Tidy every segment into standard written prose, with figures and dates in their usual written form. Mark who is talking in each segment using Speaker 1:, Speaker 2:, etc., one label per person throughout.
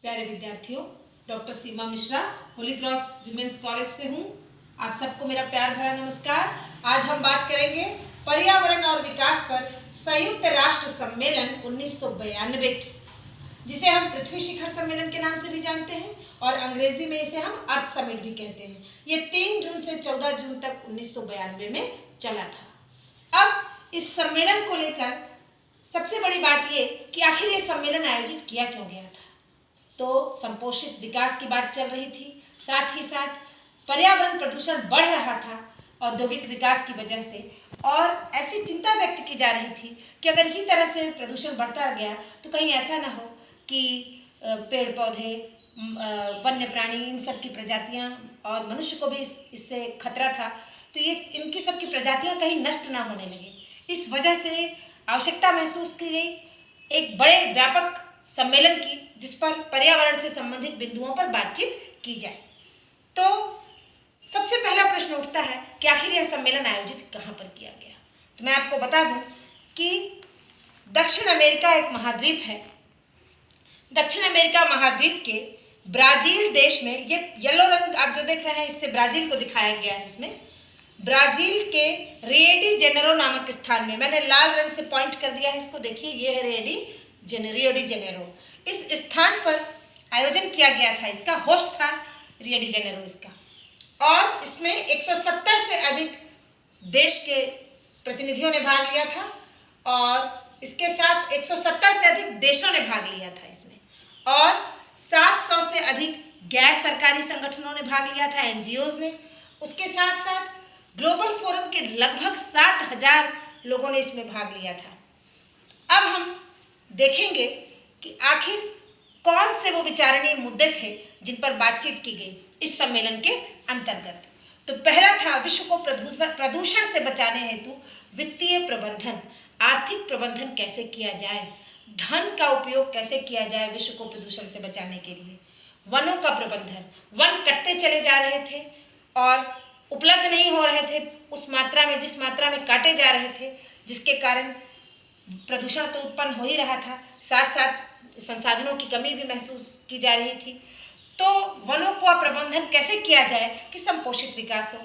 Speaker 1: प्यारे विद्यार्थियों, doctor Seema Mishra holy cross women's college से हूँ। आप सबको मेरा प्यार भरा नमस्कार। आज हम बात करेंगे पर्यावरण और विकास पर संयुक्त राष्ट्र सम्मेलन 1992 की, जिसे हम पृथ्वी शिखर सम्मेलन के नाम से भी जानते हैं और अंग्रेजी में इसे हम अर्थ समिट भी कहते हैं। ये 3 जून से 14 जून तक 1992 में चला था। अब इस सम्मेलन को लेकर सबसे बड़ी बात ये कि आखिर ये सम्मेलन आयोजित किया क्यों गया था। तो संपोषित विकास की बात चल रही थी, साथ ही साथ पर्यावरण प्रदूषण बढ़ रहा था औद्योगिक विकास की वजह से, और ऐसी चिंता व्यक्त की जा रही थी कि अगर इसी तरह से प्रदूषण बढ़ता गया तो कहीं ऐसा ना हो कि पेड़ पौधे, वन्य प्राणी, इन सब की प्रजातियां और मनुष्य को भी इससे खतरा था, तो ये इनकी सब की प्रजातियां कहीं नष्ट ना होने लगे। इस वजह से आवश्यकता महसूस की गई एक बड़े व्यापक सम्मेलन की, जिस पर पर्यावरण से संबंधित बिंदुओं पर बातचीत की जाए। तो सबसे पहला प्रश्न उठता है कि आखिर यह सम्मेलन आयोजित कहाँ पर किया गया। तो मैं आपको बता दूं कि दक्षिण अमेरिका एक महाद्वीप है। दक्षिण अमेरिका महाद्वीप के ब्राजील देश में, ये येलो रंग आप जो देख रहे हैं इससे ब्राजील को दिखाया गया है। इसमें ब्राजील के रियो डी जेनेरो नामक स्थान में, मैंने लाल रंग से पॉइंट कर दिया है इसको, देखिए ये है रियो डी जेनेरो। इस स्थान पर आयोजन किया गया था, इसका होस्ट था रियो डी जेनेरो इसका, और इसमें 170 से अधिक देश के प्रतिनिधियों ने भाग लिया था, और इसके साथ 170 से अधिक देशों ने भाग लिया था इसमें, और 700 से अधिक गैर सरकारी संगठनों ने भाग लिया था, एनजीओज ने। उसके साथ साथ ग्लोबल फोरम के लगभग 7000 लोगों ने इसमें भाग लिया था। अब हम देखेंगे कि आखिर कौन से वो विचारणीय मुद्दे थे जिन पर बातचीत की गई इस सम्मेलन के अंतर्गत। तो पहला था विश्व को प्रदूषण से बचाने हेतु वित्तीय प्रबंधन, आर्थिक प्रबंधन कैसे किया जाए, धन का उपयोग कैसे किया जाए विश्व को प्रदूषण से बचाने के लिए, वनों का प्रबंधन, वन कटते चले जा रहे थे और उपलब्ध नहीं हो रहे थे उस मात्रा में, जिस मात्रा में काटे जा रहे थे, जिसके कारण प्रदूषण तो उत्पन्न हो ही रहा था, साथ साथ संसाधनों की कमी भी महसूस की जा रही थी। तो वनों का प्रबंधन कैसे किया जाए कि संपोषित विकास हो।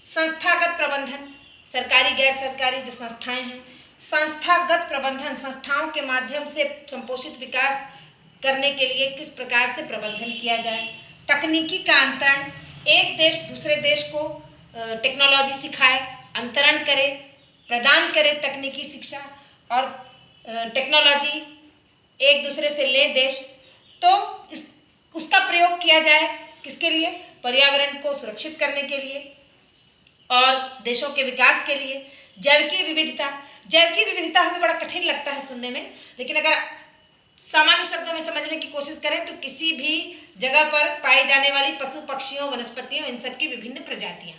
Speaker 1: संस्थागत प्रबंधन, सरकारी गैर सरकारी जो संस्थाएं हैं, संस्थागत प्रबंधन, संस्थाओं के माध्यम से संपोषित विकास करने के लिए किस प्रकार से प्रबंधन किया जाए। तकनीकी का अंतरण, एक देश दूसरे देश को टेक्नोलॉजी सिखाए, अंतरण करे, प्रदान करे तकनीकी शिक्षा और टेक्नोलॉजी एक दूसरे से ले देश, तो उसका प्रयोग किया जाए किसके लिए, पर्यावरण को सुरक्षित करने के लिए और देशों के विकास के लिए। जैविक विविधता हमें बड़ा कठिन लगता है सुनने में, लेकिन अगर सामान्य शब्दों में समझने की कोशिश करें तो किसी भी जगह पर पाई जाने वाली पशु पक्षियों, वनस्पतियों, इन सब की विभिन्न प्रजातियां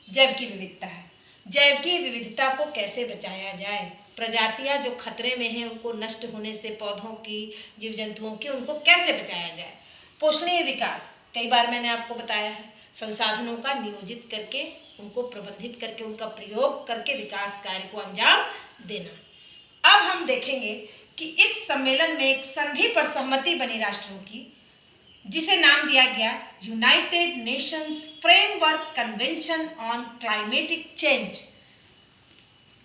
Speaker 1: जैविक विविधता है। जैविक विविधता को कैसे बचाया जाए, प्रजातियां जो खतरे में हैं उनको नष्ट होने से, पौधों की, जीव जंतुओं की, उनको कैसे बचाया जाए। पोषणीय विकास, कई बार मैंने आपको बताया है, संसाधनों का नियोजित करके, उनको प्रबंधित करके, उनका प्रयोग करके विकास कार्य को अंजाम देना। अब हम देखेंगे कि इस सम्मेलन में एक संधि पर सहमति बनी राष्ट्रों की, जिसे नाम दिया गया United Nations framework convention on climatic change.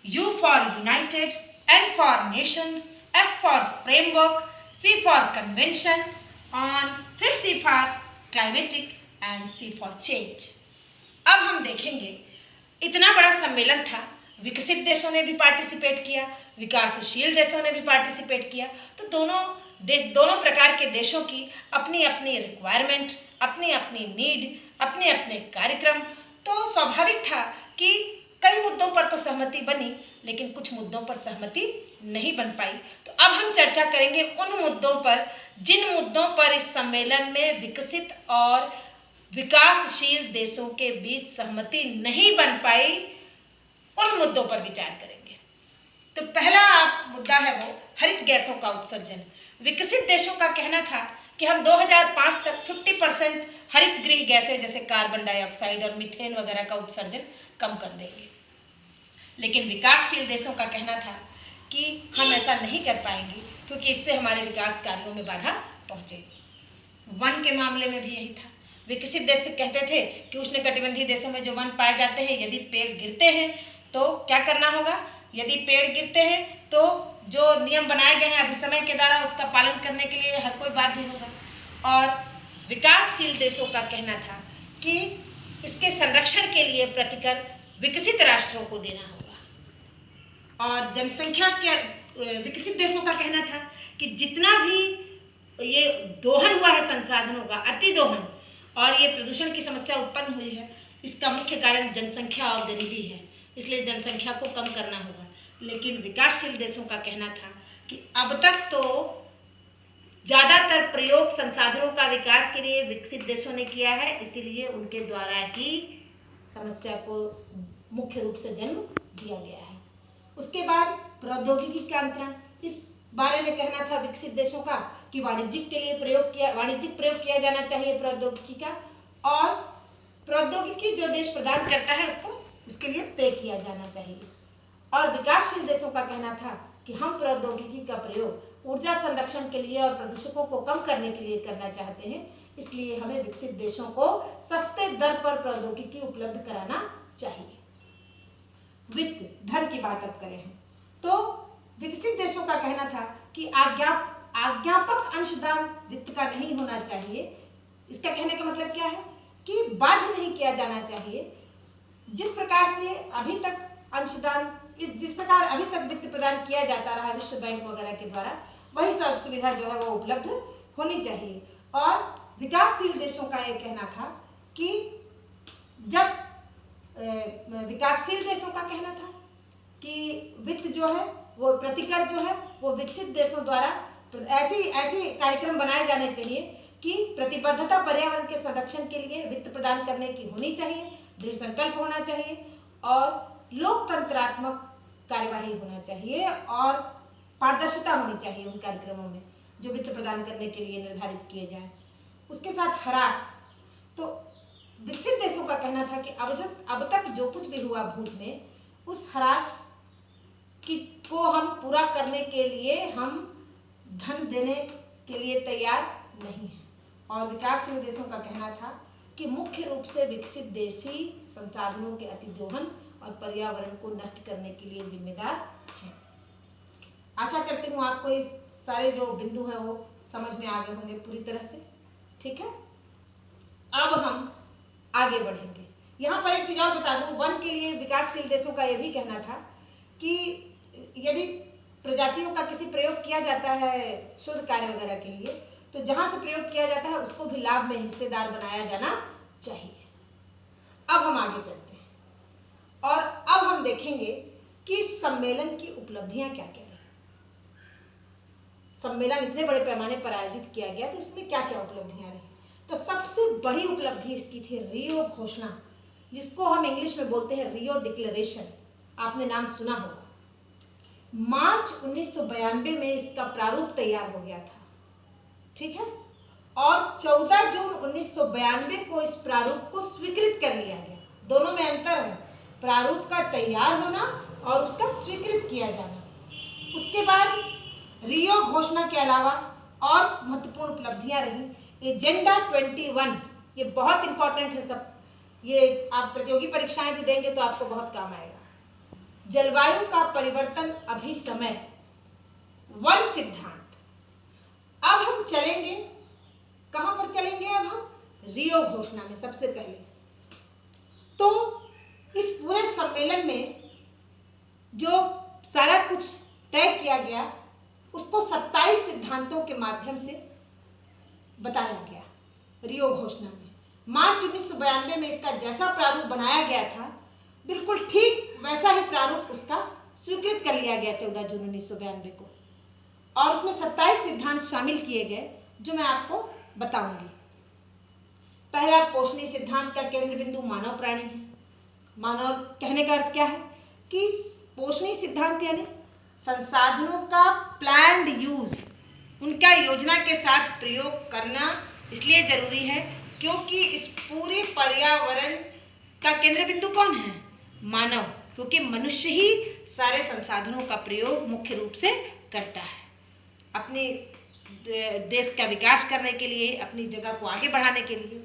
Speaker 1: U for United, N for Nations, F for Framework, C for Convention on, फिर C for Climatic and C for Change। अब हम देखेंगे इतना बड़ा सम्मेलन था, विकसित देशों ने भी पार्टिसिपेट किया, विकासशील देशों ने भी पार्टिसिपेट किया, तो दोनों प्रकार के देशों की अपनी अपनी रिक्वायरमेंट, अपनी अपनी नीड, अपने अपने कार्यक्रम। तो स्वाभाविक था कि कई मुद्दों पर तो सहमति बनी, लेकिन कुछ मुद्दों पर सहमति नहीं बन पाई। तो अब हम चर्चा करेंगे उन मुद्दों पर जिन मुद्दों पर इस सम्मेलन में विकसित और विकासशील देशों के बीच सहमति नहीं बन पाई, उन मुद्दों पर विचार करेंगे। तो पहला मुद्दा है वो हरित गैसों का उत्सर्जन। विकसित देशों का कहना था कि हम 2005 तक 50% हरित गृह गैसें जैसे कार्बन डाइऑक्साइड और मीथेन वगैरह का उत्सर्जन कम कर देंगे, लेकिन विकासशील देशों का कहना था कि हम ऐसा नहीं कर पाएंगे क्योंकि इससे हमारे विकास कार्यों में बाधा पहुंचेगी। वन के मामले में भी यही था। विकसित देश कहते थे कि उष्णकटिबंधीय देशों में जो वन पाए जाते हैं, यदि पेड़ गिरते हैं तो क्या करना होगा, यदि पेड़ गिरते हैं तो जो नियम बनाए गए हैं अभिसमय के द्वारा उसका पालन करने के लिए हर कोई बाध्य होगा। और विकासशील देशों का कहना था कि इसके संरक्षण के लिए प्रतिकर विकसित राष्ट्रों को देना होगा। और जनसंख्या के विकसित देशों का कहना था कि जितना भी ये दोहन हुआ है संसाधनों का, अति दोहन और ये प्रदूषण की समस्या उत्पन्न हुई है, इसका मुख्य कारण जनसंख्या और गरीबी है, इसलिए जनसंख्या को कम करना होगा। लेकिन विकासशील देशों का कहना था कि अब तक तो ज़्यादातर प्रयोग संसाधनों का विकास के लिए विकसित देशों ने किया है, इसीलिए उनके द्वारा ही समस्या को मुख्य रूप से जन्म दिया गया है। उसके बाद प्रौद्योगिकी का अंतरण, इस बारे में कहना था विकसित देशों का कि वाणिज्यिक प्रयोग किया जाना चाहिए प्रौद्योगिकी का, और प्रौद्योगिकी जो देश प्रदान करता है उसके लिए पे किया जाना चाहिए। और विकासशील देशों का कहना था कि हम प्रौद्योगिकी का प्रयोग ऊर्जा संरक्षण के लिए और प्रदूषकों को कम करने के लिए करना चाहते हैं, इसलिए हमें विकसित देशों को सस्ते दर पर प्रौद्योगिकी उपलब्ध कराना चाहिए। वित्त, धन की बात अब करें हम तो विकसित देशों का कहना था कि आज्ञापक अंशदान वित्त का नहीं होना चाहिए। इसका कहने का मतलब क्या है कि बाध्य नहीं किया जाना चाहिए। जिस प्रकार से अभी तक अंशदान, जिस प्रकार अभी तक वित्त प्रदान किया जाता रहा विश्व बैंक वगैरह के द्वारा, वही सुविधा जो है वो उपलब्ध होनी चाहिए। और विकासशील देशों का ये कहना था कि जब विकासशील देशों का कहना था कि वित्त जो है वो प्रतिकर जो है वो विकसित देशों द्वारा ऐसे कार्यक्रम बनाए जाने चाहिए कि प्रतिबद्धता पर्यावरण के संरक्षण के लिए वित्त प्रदान करने की होनी चाहिए, दृढ़ संकल्प होना चाहिए और लोकतंत्रात्मक कार्यवाही होना चाहिए और पारदर्शिता होनी चाहिए उन कार्यक्रमों में जो वित्त प्रदान करने के लिए निर्धारित किए जाए। उसके साथ ह्रास, तो विकसित देशों का कहना था कि अब तक जो कुछ भी हुआ भूत में, उस ह्रास को हम पूरा करने के लिए हम धन देने के लिए तैयार नहीं हैं। और विकासशील देशों का कहना था कि मुख्य रूप से विकसित देश ही संसाधनों के अतिदोहन और पर्यावरण को नष्ट करने के लिए जिम्मेदार हैं। आशा करती हूँ आपको ये सारे जो बिंदु हैं वो समझ में आ गए होंगे पूरी तरह से। ठीक है, अब हम आगे बढ़ेंगे। यहाँ पर एक चीज और बता दूं, वन के लिए विकासशील देशों का यह भी कहना था कि यदि प्रजातियों का किसी प्रयोग किया जाता है शोध कार्य वगैरह के लिए, तो जहां से प्रयोग किया जाता है उसको भी लाभ में हिस्सेदार बनाया जाना चाहिए। अब हम आगे चलते हैं और अब हम देखेंगे कि सम्मेलन की उपलब्धियां क्या क्या रही। सम्मेलन इतने बड़े पैमाने पर आयोजित किया गया तो इसमें क्या क्या उपलब्धियां रही। तो सबसे बड़ी उपलब्धि इसकी थी रियो घोषणा, जिसको हम इंग्लिश में बोलते हैं रियो डिक्लेरेशन। आपने नाम सुना होगा। मार्च 1992 में इसका प्रारूप तैयार हो गया था। ठीक है, और 14 जून 1992 को इस प्रारूप को स्वीकृत कर लिया गया। दोनों में अंतर है, प्रारूप का तैयार होना और उसका स्वीकृत किया जाना। उसके बाद रियो घोषणा के अलावा और महत्वपूर्ण उपलब्धियां रही। एजेंडा 21, ये बहुत इंपॉर्टेंट है सब, ये आप प्रतियोगी परीक्षाएं भी देंगे तो आपको बहुत काम आएगा। जलवायु का परिवर्तन अभिसमय, वन सिद्धांत। अब हम चलेंगे, कहां पर चलेंगे? अब हम रियो घोषणा में। सबसे पहले तो इस पूरे सम्मेलन में जो सारा कुछ तय किया गया उसको 27 सिद्धांतों के माध्यम से बताया गया रियो घोषणा में। मार्च 1992 में इसका जैसा प्रारूप बनाया गया था बिल्कुल ठीक वैसा ही प्रारूप उसका स्वीकृत कर लिया गया 14 जून 1992 को, और उसमें 27 सिद्धांत शामिल किए गए जो मैं आपको बताऊंगी। पहला, पोषणीय सिद्धांत का केंद्र बिंदु मानव प्राणी है। मानव कहने का अर्थ क्या है कि पोषणीय सिद्धांत यानी संसाधनों का प्लान्ड यूज, उनका योजना के साथ प्रयोग करना इसलिए जरूरी है क्योंकि इस पूरे पर्यावरण का केंद्र बिंदु कौन है? मानव, क्योंकि मनुष्य ही सारे संसाधनों का प्रयोग मुख्य रूप से करता है। अपनी देश का विकास करने के लिए, अपनी जगह को आगे बढ़ाने के लिए।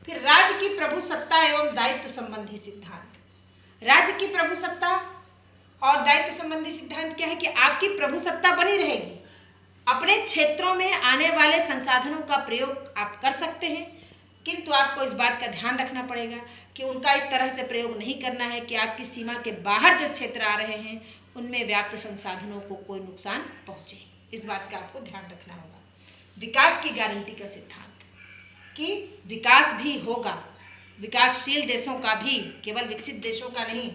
Speaker 1: फिर राज्य की प्रभुसत्ता एवं दायित्व संबंधी सिद्धांत। राज्य की प्रभुसत्ता और दायित्व संबंधी सिद्धांत क्या है कि आपकी प्रभुसत्ता बनी रहेगी, अपने क्षेत्रों में आने वाले संसाधनों का प्रयोग आप कर सकते हैं, किंतु आपको इस बात का ध्यान रखना पड़ेगा कि उनका इस तरह से प्रयोग नहीं करना है कि आपकी सीमा के बाहर जो क्षेत्र आ रहे हैं उनमें व्याप्त संसाधनों को कोई नुकसान पहुंचे। इस बात का आपको ध्यान रखना होगा। विकास की गारंटी का सिद्धांत कि विकास भी होगा, विकासशील देशों का भी, केवल विकसित देशों का नहीं,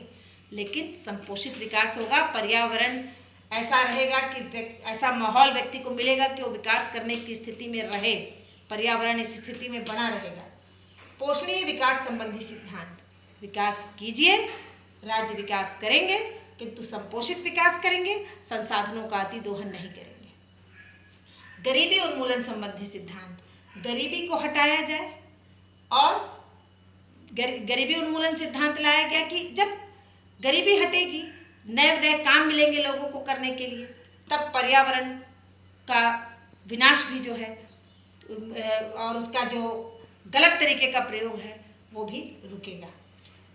Speaker 1: लेकिन संपोषित विकास होगा। पर्यावरण ऐसा रहेगा कि ऐसा माहौल व्यक्ति को मिलेगा कि वो विकास करने की स्थिति में रहे, पर्यावरण इस स्थिति में बना रहेगा। पोषणीय विकास संबंधी सिद्धांत। विकास कीजिए, राज्य विकास करेंगे, किंतु संपोषित विकास करेंगे, संसाधनों का अतिदोहन नहीं करेंगे। गरीबी उन्मूलन संबंधी सिद्धांत। गरीबी को हटाया जाए और गरीबी उन्मूलन सिद्धांत लाया गया कि जब गरीबी हटेगी, नए नए काम मिलेंगे लोगों को करने के लिए, तब पर्यावरण का विनाश भी जो है और उसका जो गलत तरीके का प्रयोग है वो भी रुकेगा।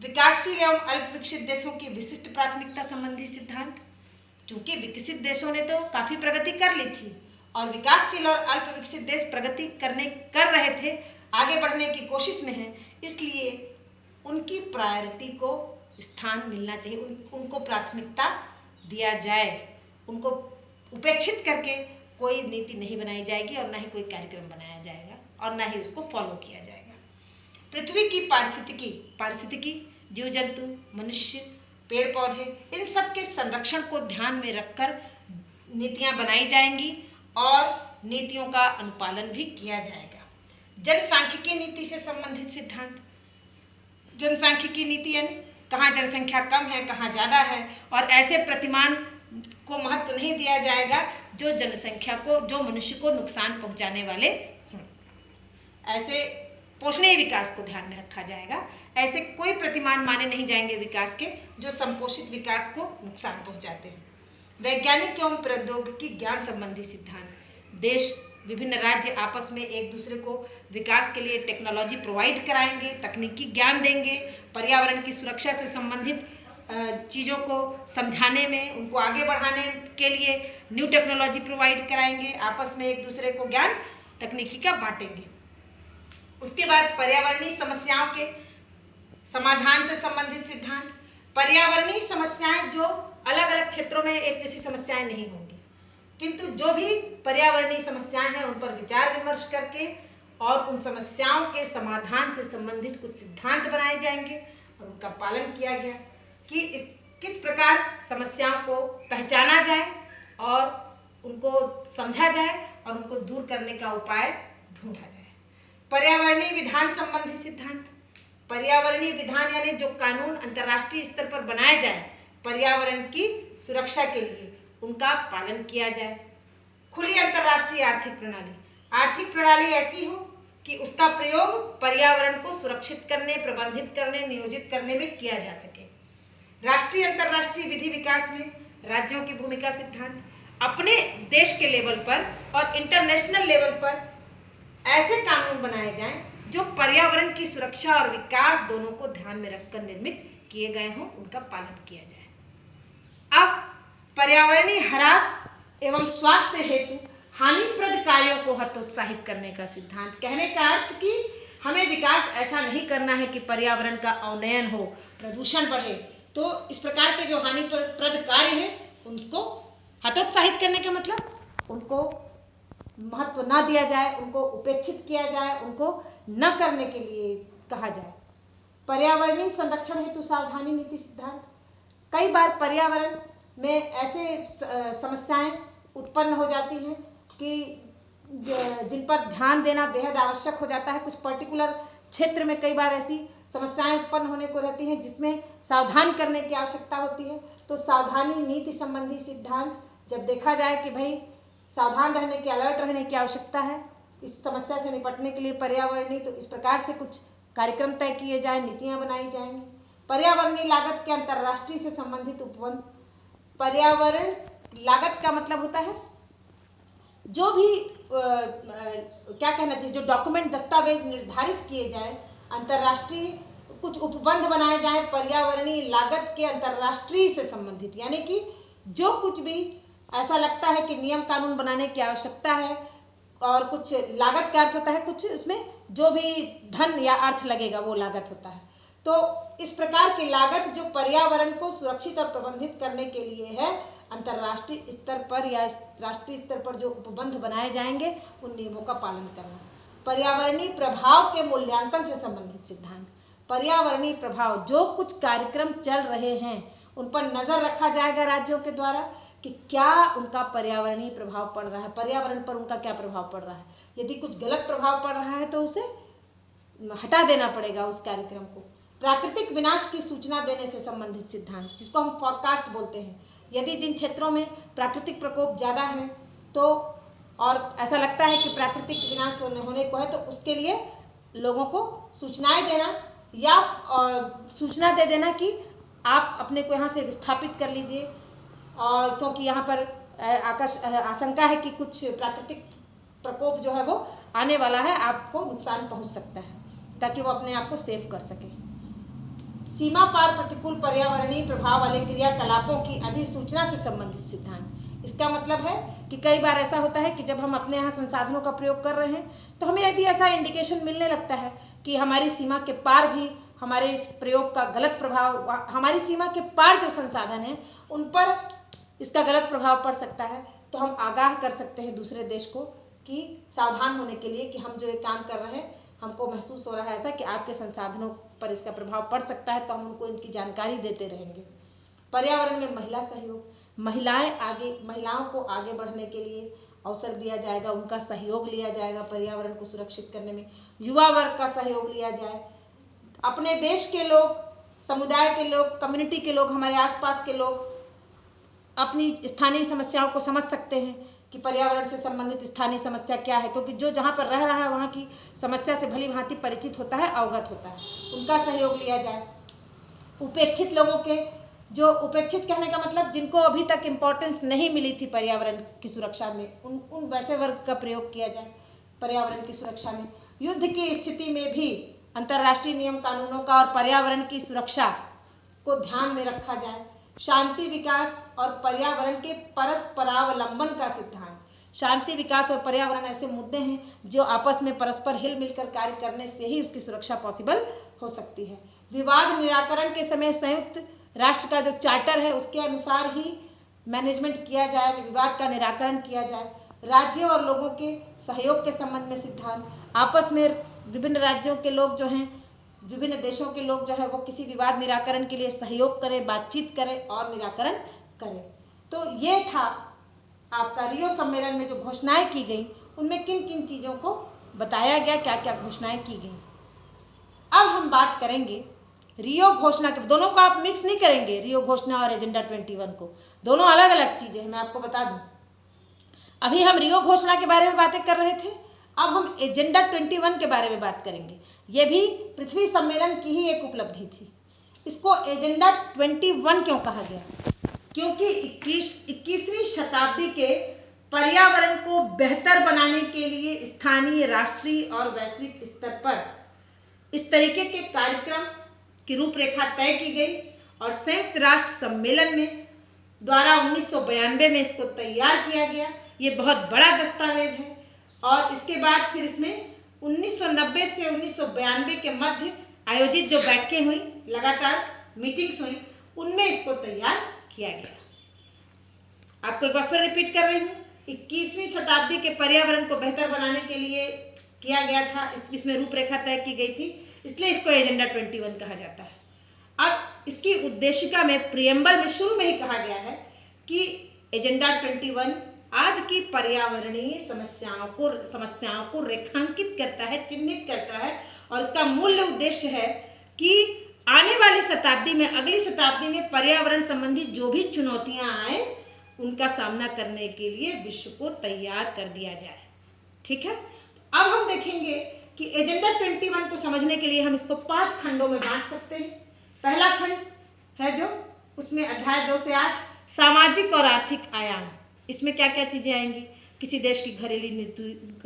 Speaker 1: विकासशील एवं अल्प विकसित देशों की विशिष्ट प्राथमिकता संबंधी सिद्धांत। चूंकि विकसित देशों ने तो काफी प्रगति कर ली थी और विकासशील और अल्प विकसित देश प्रगति कर रहे थे, आगे बढ़ने की कोशिश में हैं, इसलिए उनकी प्रायोरिटी को स्थान मिलना चाहिए, उनको प्राथमिकता दिया जाए। उनको उपेक्षित करके कोई नीति नहीं बनाई जाएगी और ना ही कोई कार्यक्रम बनाया जाएगा और ना ही उसको फॉलो किया जाएगा। पृथ्वी की पारिस्थितिकी, जीव जंतु, मनुष्य, पेड़ पौधे, इन सब के संरक्षण को ध्यान में रखकर नीतियां बनाई जाएंगी और नीतियों का अनुपालन भी किया जाएगा। जनसांख्यिकी नीति से संबंधित सिद्धांत। जनसांख्यिकी नीति यानी कहाँ जनसंख्या कम है, कहाँ ज़्यादा है, और ऐसे प्रतिमान को महत्व नहीं दिया जाएगा जो जनसंख्या को, जो मनुष्य को नुकसान पहुंचाने वाले हों। ऐसे पोषणीय विकास को ध्यान में रखा जाएगा। ऐसे कोई प्रतिमान माने नहीं जाएंगे विकास के जो संपोषित विकास को नुकसान पहुंचाते हैं। वैज्ञानिक एवं प्रौद्योगिकी ज्ञान संबंधी सिद्धांत। देश, विभिन्न राज्य आपस में एक दूसरे को विकास के लिए टेक्नोलॉजी प्रोवाइड कराएंगे, तकनीकी ज्ञान देंगे, पर्यावरण की सुरक्षा से संबंधित चीज़ों को समझाने में, उनको आगे बढ़ाने के लिए न्यू टेक्नोलॉजी प्रोवाइड कराएंगे, आपस में एक दूसरे को ज्ञान तकनीकी का बांटेंगे। उसके बाद पर्यावरणीय समस्याओं के समाधान से संबंधित सिद्धांत। पर्यावरणीय समस्याएं जो अलग अलग क्षेत्रों में एक जैसी समस्याएं नहीं होंगी, किंतु जो भी पर्यावरणीय समस्याएं हैं उन पर विचार विमर्श करके और उन समस्याओं के समाधान से संबंधित कुछ सिद्धांत बनाए जाएंगे और उनका पालन किया गया कि किस प्रकार समस्याओं को पहचाना जाए और उनको समझा जाए और उनको दूर करने का उपाय ढूंढा जाए। पर्यावरणीय विधान संबंधी सिद्धांत। पर्यावरणीय विधान यानी जो कानून अंतर्राष्ट्रीय स्तर पर बनाए जाए पर्यावरण की सुरक्षा के लिए, उनका पालन किया जाए। खुली अंतर्राष्ट्रीय आर्थिक प्रणाली। आर्थिक प्रणाली ऐसी हो कि उसका प्रयोग पर्यावरण को सुरक्षित करने, प्रबंधित करने, नियोजित करने में किया जा सके। राष्ट्रीय अंतर्राष्ट्रीय विधि विकास में राज्यों की भूमिका सिद्धांत। अपने देश के लेवल पर और इंटरनेशनल लेवल पर ऐसे कानून बनाए जाएं जो पर्यावरण की सुरक्षा और विकास दोनों को ध्यान में रखकर निर्मित किए गए हों, उनका पालन किया जाए। अब पर्यावरणीय ह्रास एवं स्वास्थ्य हेतु हानिप्रद कार्यों को हतोत्साहित करने का सिद्धांत। कहने का अर्थ कि हमें विकास ऐसा नहीं करना है कि पर्यावरण का अवनयन हो, प्रदूषण बढ़े, तो इस प्रकार के जो हानिप्रद कार्य हैं उनको हतोत्साहित करने का मतलब उनको महत्व ना दिया जाए, उनको उपेक्षित किया जाए, उनको न करने के लिए कहा जाए। पर्यावरणीय संरक्षण हेतु सावधानी नीति सिद्धांत। कई बार पर्यावरण में ऐसे समस्याएं उत्पन्न हो जाती हैं कि जिन पर ध्यान देना बेहद आवश्यक हो जाता है। कुछ पर्टिकुलर क्षेत्र में कई बार ऐसी समस्याएं उत्पन्न होने को रहती हैं जिसमें सावधान करने की आवश्यकता होती है। तो सावधानी नीति संबंधी सिद्धांत, जब देखा जाए कि भाई सावधान रहने की, अलर्ट रहने की आवश्यकता है इस समस्या से निपटने के लिए पर्यावरणीय, तो इस प्रकार से कुछ कार्यक्रम तय किए जाएं, नीतियां बनाई जाएंगी। पर्यावरणीय लागत के अंतर्राष्ट्रीय से संबंधित उपबंध। पर्यावरण लागत का मतलब होता है जो भी क्या कहना चाहिए, जो डॉक्यूमेंट दस्तावेज निर्धारित किए जाएं, अंतर्राष्ट्रीय कुछ उपबंध बनाए जाएं पर्यावरणीय लागत के अंतर्राष्ट्रीय से संबंधित, यानी कि जो कुछ भी ऐसा लगता है कि नियम कानून बनाने की आवश्यकता है, और कुछ लागत का अर्थ होता है कुछ उसमें जो भी धन या अर्थ लगेगा वो लागत होता है। तो इस प्रकार की लागत जो पर्यावरण को सुरक्षित और प्रबंधित करने के लिए है, अंतर्राष्ट्रीय स्तर पर या राष्ट्रीय स्तर पर जो उपबंध बनाए जाएंगे उन नियमों का पालन करना। पर्यावरणीय प्रभाव के मूल्यांकन से संबंधित सिद्धांत, पर्यावरणीय प्रभाव जो कुछ कार्यक्रम चल रहे हैं उन पर नजर रखा जाएगा राज्यों के द्वारा कि क्या उनका पर्यावरणीय प्रभाव पड़ रहा है, पर्यावरण पर उनका क्या प्रभाव पड़ रहा है। यदि कुछ गलत प्रभाव पड़ रहा है तो उसे हटा देना पड़ेगा उस कार्यक्रम को। प्राकृतिक विनाश की सूचना देने से संबंधित सिद्धांत, जिसको हम फॉरकास्ट बोलते हैं, यदि जिन क्षेत्रों में प्राकृतिक प्रकोप ज़्यादा है तो और ऐसा लगता है कि प्राकृतिक विनाश होने को है तो उसके लिए लोगों को सूचनाएं देना या सूचना दे देना कि आप अपने को यहाँ से विस्थापित कर लीजिए, और क्योंकि यहाँ पर आशंका है कि कुछ प्राकृतिक प्रकोप जो है वो आने वाला है, आपको नुकसान पहुँच सकता है, ताकि वो अपने आप को सेव कर सके। सीमा पार प्रतिकूल पर्यावरणीय प्रभाव वाले क्रियाकलापों की अधिसूचना से संबंधित सिद्धांत, इसका मतलब है कि कई बार ऐसा होता है कि जब हम अपने यहाँ संसाधनों का प्रयोग कर रहे हैं तो हमें यदि ऐसा इंडिकेशन मिलने लगता है कि हमारी सीमा के पार भी हमारे इस प्रयोग का गलत प्रभाव, हमारी सीमा के पार जो संसाधन हैं उन पर इसका गलत प्रभाव पड़ सकता है, तो हम आगाह कर सकते हैं दूसरे देश को कि सावधान होने के लिए कि हम जो ये काम कर रहे हैं हमको महसूस हो रहा है ऐसा कि आपके संसाधनों पर इसका प्रभाव पड़ सकता है, तो हम उनको इनकी जानकारी देते रहेंगे। पर्यावरण में महिला सहयोग, महिलाओं को आगे बढ़ने के लिए अवसर दिया जाएगा, उनका सहयोग लिया जाएगा पर्यावरण को सुरक्षित करने में। युवा वर्ग का सहयोग लिया जाए, अपने देश के लोग, समुदाय के लोग, कम्युनिटी के लोग, हमारे आसपास के लोग अपनी स्थानीय समस्याओं को समझ सकते हैं कि पर्यावरण से संबंधित स्थानीय समस्या क्या है, क्योंकि जो जहाँ पर रह रहा है वहाँ की समस्या से भली भांति परिचित होता है, अवगत होता है, उनका सहयोग लिया जाए। उपेक्षित लोगों के, जो उपेक्षित कहने का मतलब जिनको अभी तक इम्पोर्टेंस नहीं मिली थी पर्यावरण की सुरक्षा में, उन वैसे वर्ग का प्रयोग किया जाए पर्यावरण की सुरक्षा में। युद्ध की स्थिति में भी अंतर्राष्ट्रीय नियम कानूनों का और पर्यावरण की सुरक्षा को ध्यान में रखा जाए। शांति, विकास और पर्यावरण के परस्परावलंबन का सिद्धांत, शांति, विकास और पर्यावरण ऐसे मुद्दे हैं जो आपस में परस्पर हिल मिलकर कार्य करने से ही उसकी सुरक्षा पॉसिबल हो सकती है। विवाद निराकरण के समय संयुक्त राष्ट्र का जो चार्टर है उसके अनुसार ही मैनेजमेंट किया जाए, विवाद का निराकरण किया जाए। राज्यों और लोगों के सहयोग के संबंध में सिद्धांत, आपस में विभिन्न राज्यों के लोग जो हैं, विभिन्न देशों के लोग जो है वो किसी विवाद निराकरण के लिए सहयोग करें, बातचीत करें और निराकरण करें। तो ये था आपका रियो सम्मेलन में जो घोषणाएं की गई उनमें किन किन चीज़ों को बताया गया, क्या क्या घोषणाएं की गई। अब हम बात करेंगे रियो घोषणा के, दोनों को आप मिक्स नहीं करेंगे, रियो घोषणा और एजेंडा 21 को, दोनों अलग अलग चीज़ें हैं, मैं आपको बता दूं। अभी हम रियो घोषणा के बारे में बातें कर रहे थे, अब हम एजेंडा 21 के बारे में बात करेंगे। ये भी पृथ्वी सम्मेलन की ही एक उपलब्धि थी। इसको एजेंडा 21 क्यों कहा गया? क्योंकि 21वीं शताब्दी के पर्यावरण को बेहतर बनाने के लिए स्थानीय, राष्ट्रीय और वैश्विक स्तर पर इस तरीके के कार्यक्रम की रूपरेखा तय की गई और संयुक्त राष्ट्र सम्मेलन में द्वारा 1992 में इसको तैयार किया गया। ये बहुत बड़ा दस्तावेज है और इसके बाद फिर इसमें 1990 से 1992 के मध्य आयोजित जो बैठकें हुई, लगातार मीटिंग्स हुई, उनमें इसको तैयार किया गया। आपको एक बार फिर रिपीट कर रही हूँ, 21वीं शताब्दी के पर्यावरण को बेहतर बनाने के लिए किया गया था, इसमें रूपरेखा तय की गई थी, इसलिए इसको एजेंडा 21 कहा जाता है। अब इसकी उद्देशिका में प्रियम्बल में शुरू में ही कहा गया है कि एजेंडा 21 आज की पर्यावरणीय समस्याओं को रेखांकित करता है, चिन्हित करता है और इसका मूल उद्देश्य है कि आने वाली शताब्दी में, अगली शताब्दी में पर्यावरण संबंधी जो भी चुनौतियां आए उनका सामना करने के लिए विश्व को तैयार कर दिया जाए। ठीक है, अब हम देखेंगे कि एजेंडा 21 को समझने के लिए हम इसको 5 खंडों में बांट सकते हैं। पहला खंड है जो उसमें अध्याय 2 से 8 सामाजिक और आर्थिक आयाम, इसमें क्या क्या चीजें आएंगी, किसी देश की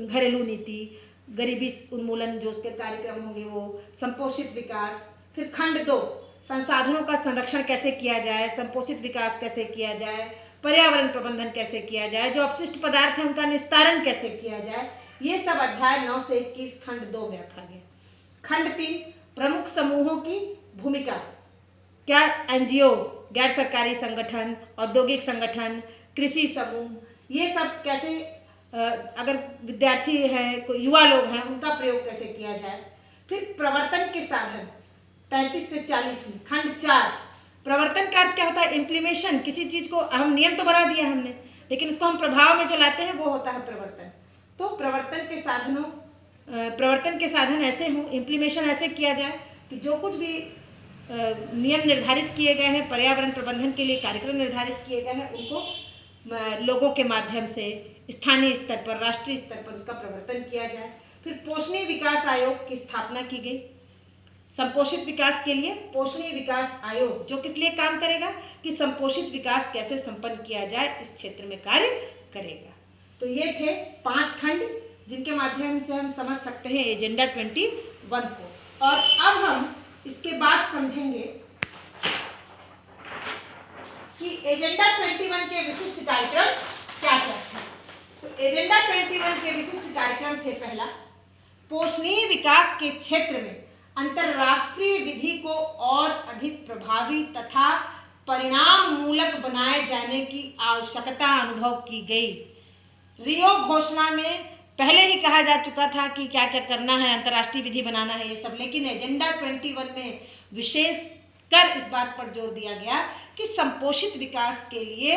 Speaker 1: घरेलू नीति, गरीबी उन्मूलन जो उसके कार्यक्रम होंगे वो, संपोषित विकास। फिर खंड 2, संसाधनों का संरक्षण कैसे किया जाए, संपोषित विकास कैसे किया जाए, पर्यावरण प्रबंधन कैसे किया जाए, जो अपशिष्ट पदार्थ हैं उनका निस्तारण कैसे किया जाए, ये सब अध्याय 9 से 21 खंड 2 में रखा गया। खंड 3, प्रमुख समूहों की भूमिका, क्या एनजीओज, गैर सरकारी संगठन, औद्योगिक संगठन, कृषि समूह, ये सब कैसे, अगर विद्यार्थी हैं, कोई युवा लोग हैं, उनका प्रयोग कैसे किया जाए। फिर प्रवर्तन के साधन 33 से 40 में। खंड 4, प्रवर्तन का अर्थ क्या होता है, इम्प्लीमेशन। किसी चीज़ को हम नियम तो बना दिया हमने, लेकिन उसको हम प्रभाव में जो लाते हैं वो होता है प्रवर्तन। तो प्रवर्तन के साधन ऐसे हों, इम्प्लीमेशन ऐसे किया जाए कि जो कुछ भी नियम निर्धारित किए गए हैं, पर्यावरण प्रबंधन के लिए कार्यक्रम निर्धारित किए गए हैं, उनको लोगों के माध्यम से स्थानीय स्तर पर, राष्ट्रीय स्तर पर उसका प्रवर्तन किया जाए। फिर पोषणीय विकास आयोग की स्थापना की गई। संपोषित विकास के लिए पोषणीय विकास आयोग, जो किस लिए काम करेगा कि संपोषित विकास कैसे संपन्न किया जाए, इस क्षेत्र में कार्य करेगा। तो ये थे 5 खंड जिनके माध्यम से हम समझ सकते हैं एजेंडा 21 को। और अब हम इसके बाद समझेंगे कि एजेंडा 21 के विशिष्ट कार्यक्रम क्या क्या थे। तो एजेंडा 21 के विशिष्ट कार्यक्रम थे, पहला, पोषणीय विकास के क्षेत्र में अंतर्राष्ट्रीय विधि को और अधिक प्रभावी तथा परिणाम मूलक बनाए जाने की आवश्यकता अनुभव की गई। रियो घोषणा में पहले ही कहा जा चुका था कि क्या क्या करना है, अंतर्राष्ट्रीय विधि बनाना है, ये सब, लेकिन एजेंडा 21 में विशेष कर इस बात पर जोर दिया गया कि संपोषित विकास के लिए,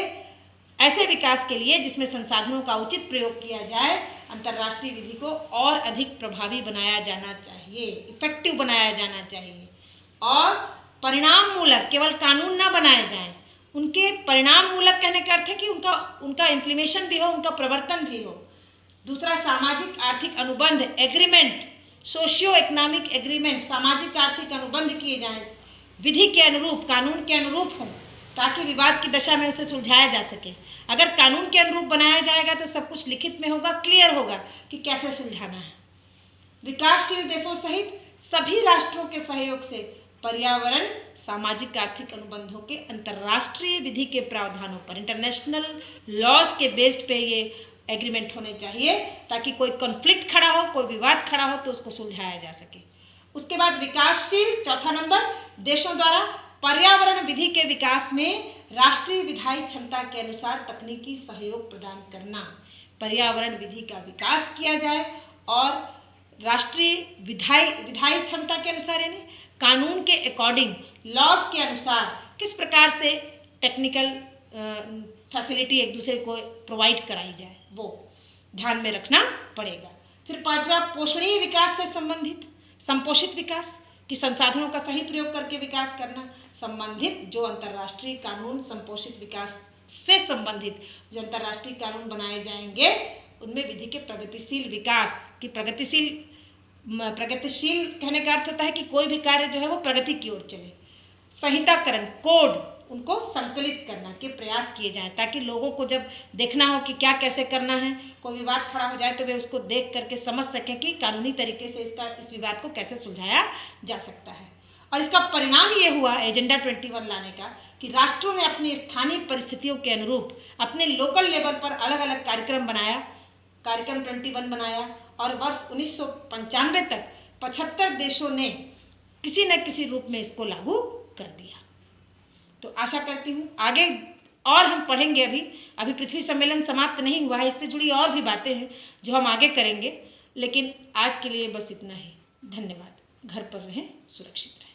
Speaker 1: ऐसे विकास के लिए जिसमें संसाधनों का उचित प्रयोग किया जाए, अंतर्राष्ट्रीय विधि को और अधिक प्रभावी बनाया जाना चाहिए, इफेक्टिव बनाया जाना चाहिए। और परिणाम मूलक, केवल कानून ना बनाए जाएं, उनके परिणाम मूलक कहने का अर्थ है कि उनका इम्प्लीमेशन भी हो, उनका प्रवर्तन भी हो। दूसरा, सामाजिक आर्थिक अनुबंध, एग्रीमेंट, सोशियो इकोनॉमिक एग्रीमेंट, सामाजिक आर्थिक अनुबंध किए जाएं, विधि के अनुरूप, कानून के अनुरूप हों, ताकि विवाद की दशा में उसे सुलझाया जा सके। अगर कानून के अनुरूप बनाया जाएगा तो सब कुछ लिखित में होगा, क्लियर होगा कि कैसे सुलझाना है। विकासशील देशों सहित सभी राष्ट्रों के सहयोग से पर्यावरण, सामाजिक आर्थिक अनुबंधों के अंतर्राष्ट्रीय विधि के प्रावधानों पर, इंटरनेशनल लॉज के बेस्ड पे ये एग्रीमेंट होने चाहिए, ताकि कोई कॉन्फ्लिक्ट खड़ा हो, कोई विवाद खड़ा हो तो उसको सुलझाया जा सके। उसके बाद विकासशील, चौथा नंबर, देशों द्वारा पर्यावरण विधि के विकास में राष्ट्रीय विधायी क्षमता के अनुसार तकनीकी सहयोग प्रदान करना। पर्यावरण विधि का विकास किया जाए और राष्ट्रीय विधायी क्षमता के अनुसार, यानी कानून के अकॉर्डिंग, लॉज के अनुसार किस प्रकार से टेक्निकल फैसिलिटी एक दूसरे को प्रोवाइड कराई जाए, वो ध्यान में रखना पड़ेगा। फिर 5वां, पोषणीय विकास से संबंधित संपोषित विकास, कि संसाधनों का सही प्रयोग करके विकास करना, संबंधित जो अंतर्राष्ट्रीय कानून संपोषित विकास से संबंधित जो अंतर्राष्ट्रीय कानून बनाए जाएंगे, उनमें विधि के प्रगतिशील विकास की, प्रगतिशील कहने का अर्थ होता है कि कोई भी कार्य जो है वो प्रगति की ओर चले। संहिताकरण, कोड, उनको संकलित करना के प्रयास किए जाएं, ताकि लोगों को जब देखना हो कि क्या कैसे करना है, कोई विवाद खड़ा हो जाए तो वे उसको देख करके समझ सकें कि कानूनी तरीके से इस विवाद को कैसे सुलझाया जा सकता है। और इसका परिणाम ये हुआ एजेंडा 21 लाने का कि राष्ट्रों ने अपनी स्थानीय परिस्थितियों के अनुरूप अपने लोकल लेवल पर अलग अलग कार्यक्रम बनाया, कार्यक्रम 21 बनाया, और वर्ष 1995 तक 75 देशों ने किसी न किसी रूप में इसको लागू कर दिया। तो आशा करती हूँ आगे और हम पढ़ेंगे। अभी पृथ्वी सम्मेलन समाप्त नहीं हुआ है, इससे जुड़ी और भी बातें हैं जो हम आगे करेंगे, लेकिन आज के लिए बस इतना ही। धन्यवाद। घर पर रहें, सुरक्षित रहें।